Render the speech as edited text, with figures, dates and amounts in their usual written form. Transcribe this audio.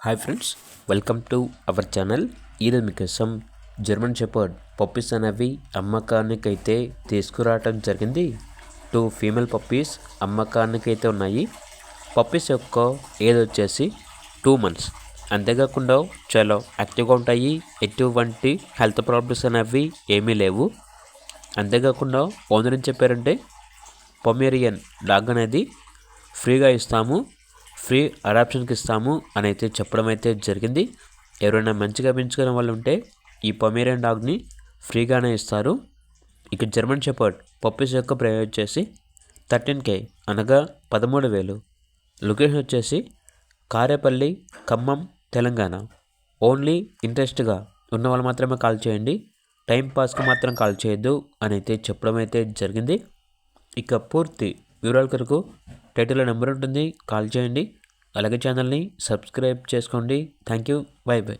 Hi friends, welcome to our channel. ఈరోజు మీకోసం German shepherd puppies అనేవి అమ్మకానికి అయితే తీసుకురావటం జరిగింది. 2 ఫీమేల్ పప్పీస్ అమ్మకానికి అయితే ఉన్నాయి. పప్పీస్ యొక్క ఏజ్ వచ్చేసి 2 months. అంతేకాకుండా చాలా యాక్టివ్గా ఉంటాయి. ఎటువంటి హెల్త్ ప్రాబ్లమ్స్ అనేవి ఏమీ లేవు. అంతేకాకుండా ఓనర్ ఏం చెప్పారంటే పొమేరియన్ డాగ్ అనేది ఫ్రీగా ఇస్తాము, ఫ్రీ అడాప్షన్కి ఇస్తాము అని అయితే చెప్పడం అయితే జరిగింది. ఎవరైనా మంచిగా పెంచుకునే వాళ్ళు ఉంటే ఈ పొమేరియన్ డాగ్ని ఫ్రీగానే ఇస్తారు. ఇక జర్మన్ షెపర్డ్ పప్పీస్ యొక్క ప్రైస్ వచ్చేసి 13K అనగా 13,000. లొకేషన్ వచ్చేసి కారేపల్లి, ఖమ్మం, తెలంగాణ. ఓన్లీ ఇంట్రెస్ట్గా ఉన్న వాళ్ళు మాత్రమే కాల్ చేయండి, టైం పాస్కి మాత్రం కాల్ చేయొద్దు అని అయితే చెప్పడం అయితే జరిగింది. ఇక పూర్తి వివరాల కొరకు టైటిల్లో నెంబర్ ఉంటుంది, కాల్ చేయండి. అలాగే ఛానల్ని సబ్స్క్రైబ్ చేసుకోండి. Thank you, by by.